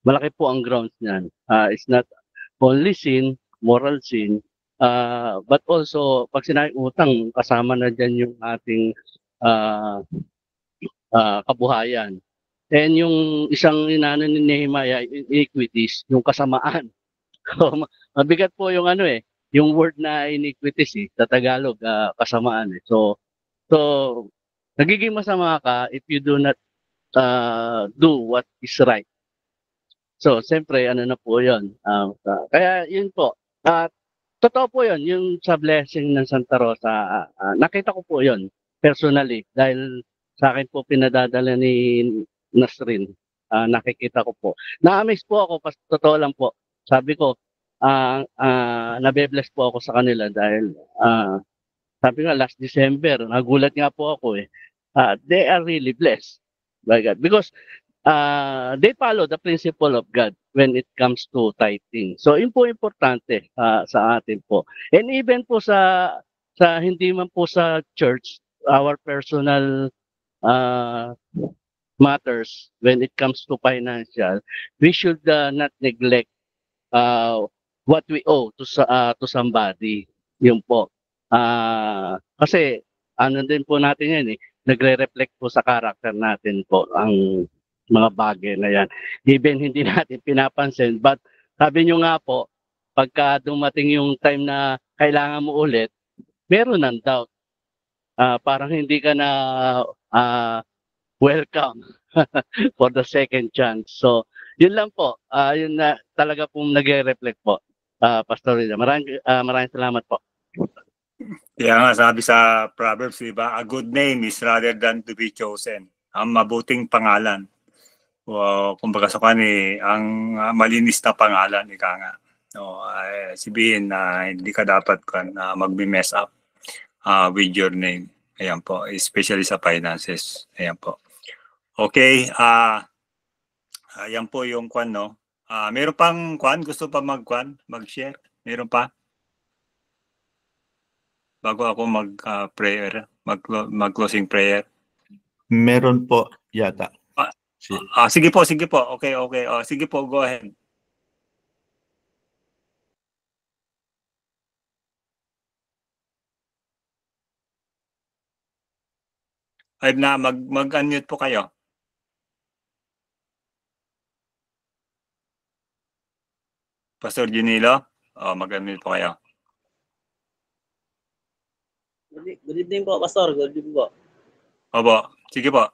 F: Malaki po ang grounds niyan. It's not only sin, moral sin, but also pag sinabi utang, kasama na dyan yung ating kabuhayan. And yung isang inano ni Nehemiah, equities, yung kasamaan. Mabigat po yung ano eh, yung word na iniquities sa Tagalog, kasamaan So, nagiging masama ka if you do not do what is right. So, siyempre, ano na po yun. Kaya yun po. Totoo po yun, yung sa blessing ng Santa Rosa, nakita ko po yun personally dahil sa akin po pinadadala ni Nasrin. Nakikita ko po. Na-amaze po ako, totoo lang po. Sabi ko, nabe-bless po ako sa kanila dahil sabi nga last December, nagulat nga po ako they are really blessed by God because they follow the principle of God when it comes to tithing. So, yun po importante sa atin po. And even po sa hindi man po sa church, our personal matters when it comes to financial, we should not neglect what we owe to somebody. Yun po. Kasi ano din po natin yan nagre-reflect po sa character natin po ang mga bagay na yan. Even hindi natin pinapansin, but sabi nyo nga po, pagka dumating yung time na kailangan mo ulit, meron ng doubt. Parang hindi ka na welcome for the second chance. So, yun lang po. Yun na talaga pong nagre-reflect po, Pastor Rida. Maraming salamat po.
A: Kaya nga sabi sa Proverbs, di ba, a good name is rather than to be chosen. Ang mabuting pangalan. Kumbaga sa ang malinis na pangalan, ika nga. Sabihin na hindi ka dapat mag-mess up with your name. Ayan po, especially sa finances. Ayan po. Okay, ayan po yung no? Meron pang gusto pa mag-share? Meron pa? Bago ako mag-prayer, mag-closing prayer.
D: Meron po yata.
A: Sige po. Okay. Sige po, go ahead. Ay na mag-unmute po kayo. Pastor Junilo, mag-unmute po kayo.
G: Good evening po, Pastor. Good evening po.
A: Opo, sige po.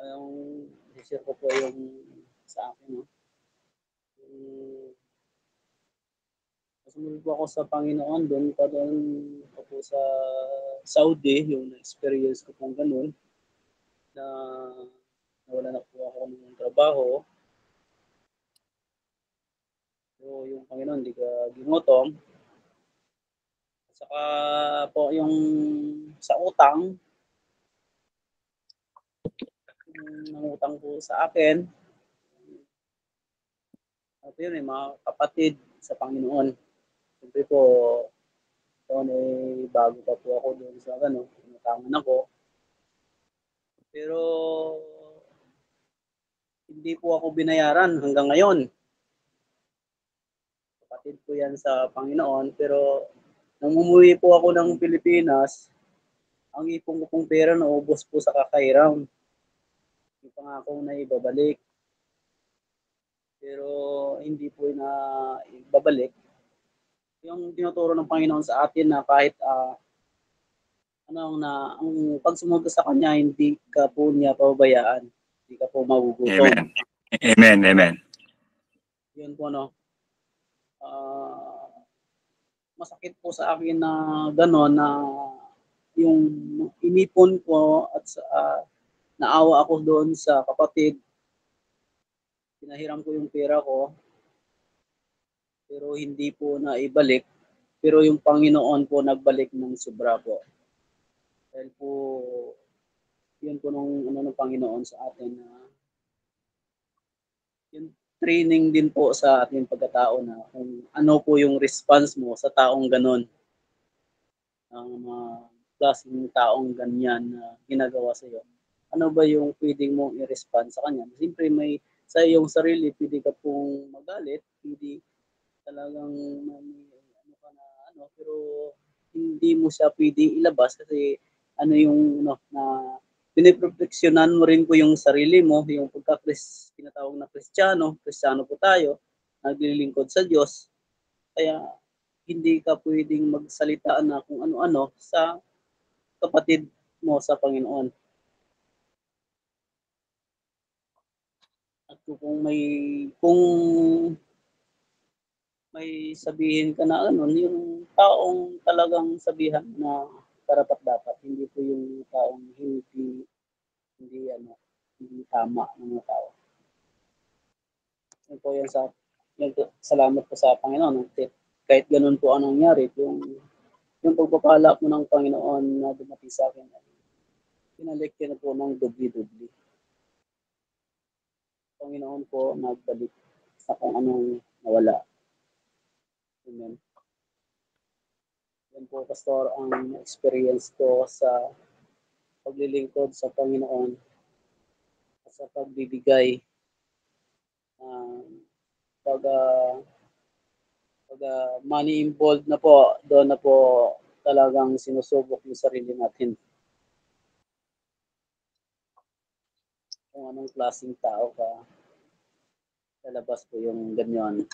G: Yung share ko po yung sa akin, Sumunod po ako sa Panginoon doon po sa Saudi, yung experience ko pong ganun, na nawala na po ako ng trabaho. So, yung Panginoon, hindi ka ginutom. At saka po yung sa utang, nangutang po sa akin. At yun mga kapatid sa Panginoon. Siyempre po, doon bago pa po ako doon sa inutangan ako. Pero hindi po ako binayaran hanggang ngayon. Kapatid ko yan sa Panginoon, pero nang umuwi po ako ng Pilipinas, ang ipon ko pong pera naubos po sa kakairam. Yung pangako na ibabalik. Pero hindi po na ibabalik. Yung tinuturo ng Panginoon sa atin na kahit ang pagsumunod sa Kanya, hindi ka po niya pababayaan. Hindi ka po magugutom.
A: Amen.
G: Yun po, masakit po sa akin na gano'n na yung inipon ko at naawa ako doon sa kapatid. Pinahiram ko yung pera ko. Pero hindi po na ibalik. Pero yung Panginoon po nagbalik ng sobra po. Dahil po, yun po ng Panginoon sa atin na yung training din po sa ating pagkatao na kung ano po yung response mo sa taong ganon. Ang mga klaseng taong ganyan na ginagawa sa iyo. Ano ba yung pwedeng mong i-respond sa kanya? Siyempre sa iyong sarili, pwede ka pong magalit, pwede talagang pero hindi mo siya pwede ilabas kasi na piniproteksyonan mo rin po yung sarili mo, yung tinatawag na Kristiyano po tayo, naglilingkod sa Diyos. Kaya hindi ka pwedeng magsalita na kung ano-ano sa kapatid mo sa Panginoon. At kung may sabihin ka na ano, yung taong talagang sabihan na karapat dapat, hindi po yung taong hindi tama ng mga tao. Yun po yan salamat po sa Panginoon. Kahit ganun po ang nangyari, yung pagpapala po ng Panginoon na dumating sa akin, pinalik ko na po ng dubli-dubli. Panginoon po nagbalik sa kung anong nawala. Amen. Yan po, Pastor, ang experience ko sa paglilingkod sa Panginoon at sa pagbibigay. Pag money involved na po, doon na po talagang sinusubok yung sarili natin. Kung anong klaseng tao ka, lalabas po yung ganyan.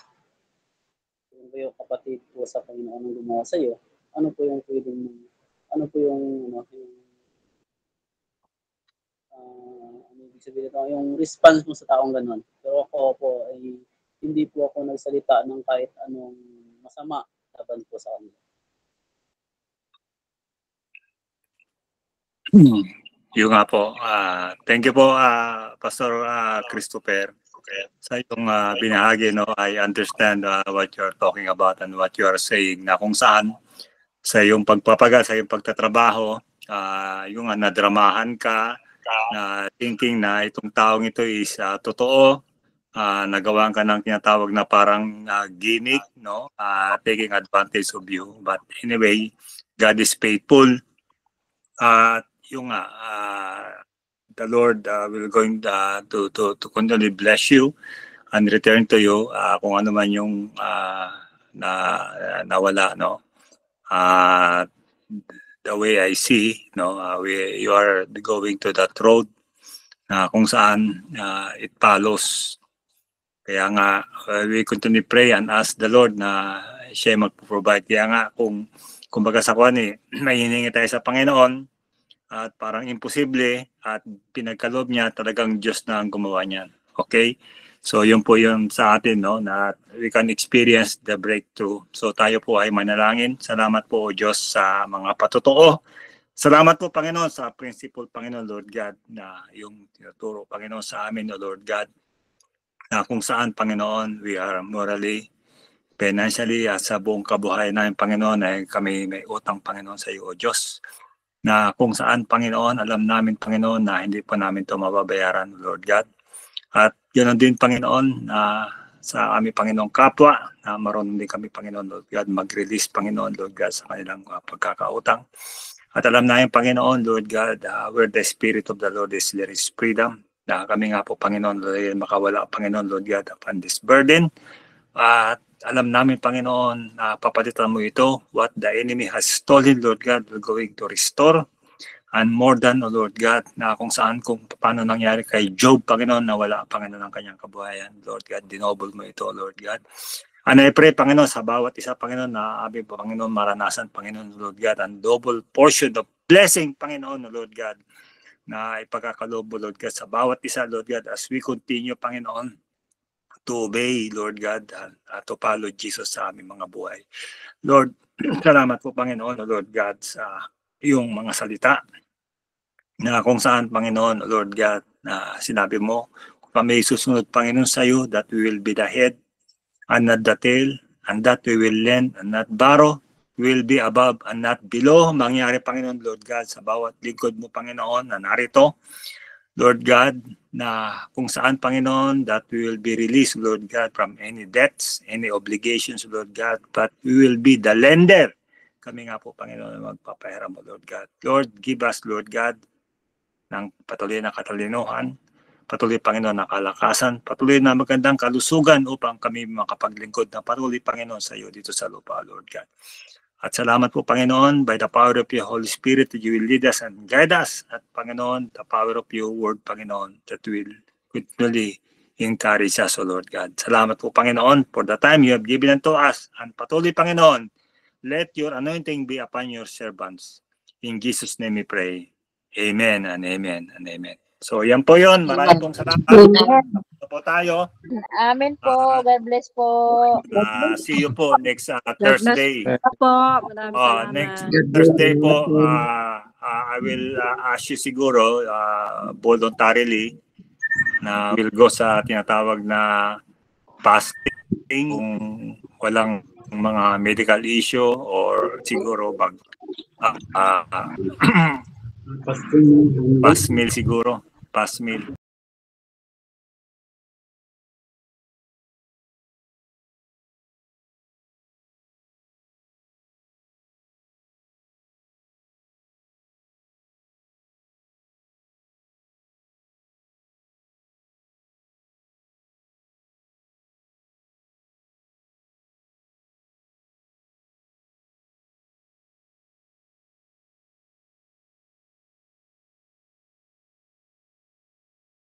G: Kung kayo kapatid po sa Panginoon ang gumawa sa iyo, ano po yung ibig sabihin ito, yung response mo sa taong ganun. Pero ako po ay hindi po ako nagsalita ng kahit anong masama laban po sa kanila.
A: Yung nga po, thank you po, Pastor Christopher, sa iyong binahagi. No? I understand what you're talking about and what you are saying, na kung saan sa iyong pagpapagal, sa iyong pagtatrabaho, yung nadramahan ka, na thinking na itong taong ito is totoo, nagawa ka ng tinatawag na parang gimmick, no? Taking advantage of you. But anyway, God is faithful. The Lord will going to continually bless you and return to you kung ano man yung nawala, no? The way I see, no, you are going to that road kung saan it follows. Kaya nga, we continue pray and ask the Lord na siya mag-provide. Kaya nga, kumbaga sa kuwan may hiningi tayo sa Panginoon at parang imposible at pinagkaloob niya, talagang Diyos na ang gumawa niyan. Okay? So yun po yun sa atin, no, na we can experience the breakthrough. So tayo po ay manalangin. Salamat po, O Diyos, sa mga patotoo. Salamat po, Panginoon, sa principle, Panginoon, Lord God, na yung tinuturo, Panginoon, sa amin, O Lord God, na kung saan, Panginoon, we are morally, financially, at sa buong kabuhayan namin, Panginoon, ay kami may utang, Panginoon, sa iyo, O Diyos, na kung saan, Panginoon, alam namin, Panginoon, na hindi pa namin ito mababayaran, Lord God. At yun din, Panginoon, sa aming Panginoong kapwa, na marunong din kami, Panginoon, Lord God, mag-release, Panginoon, Lord God, sa kanilang pagkakautang. At alam namin, Panginoon, Lord God, where the Spirit of the Lord is, there is freedom. Na kami nga po, Panginoon, Lord, makawala, Panginoon, Lord God, upon this burden. At alam namin, Panginoon, na papalitan mo ito, what the enemy has stolen, Lord God, we're going to restore. And more than, O Lord God, na kung paano nangyari kay Job, Panginoon, na wala, Panginoon, ng kanyang kabuhayan. Lord God, dinoble mo ito, Lord God. And I pray, Panginoon, sa bawat isa, Panginoon, na aming Panginoon, maranasan, Panginoon, Lord God, and double portion of blessing, Panginoon, Lord God, na ipagkakaloob mo, Lord God, sa bawat isa, Lord God, as we continue, Panginoon, to obey, Lord God, and to follow Jesus sa aming mga buhay. Lord, salamat po, Panginoon, Lord God, sa iyong mga salita, na kung saan, Panginoon, Lord God, na sinabi mo, kung may susunod, Panginoon, sa iyo, that we will be the head and not the tail, and that we will lend and not borrow, we will be above and not below. Mangyari, Panginoon, Lord God, sa bawat lingkod mo, Panginoon, na narito, Lord God, na kung saan, Panginoon, that we will be released, Lord God, from any debts, any obligations, Lord God, but we will be the lender. Kami nga po, Panginoon, magpapahiram mo, Lord God. Lord, give us, Lord God, ng patuloy na katalinuhan, patuloy, Panginoon, na kalakasan, patuloy na magandang kalusugan upang kami makapaglingkod na patuloy, Panginoon, sa iyo dito sa lupa, Lord God. At salamat po, Panginoon, by the power of your Holy Spirit, that you will lead us and guide us. At Panginoon, the power of your word, Panginoon, that will continually encourage us, O Lord God. Salamat po, Panginoon, for the time you have given unto us. And patuloy, Panginoon, let your anointing be upon your servants. In Jesus' name we pray. Amen and amen and amen. So yan po yun. Maraming pong salamat. Ito po tayo.
C: Amen po. God bless po.
A: See you po next Thursday. Next Thursday po, I will ask you siguro voluntarily na will go sa tinatawag na fasting kung walang mga medical issue or siguro past meal siguro, past meal.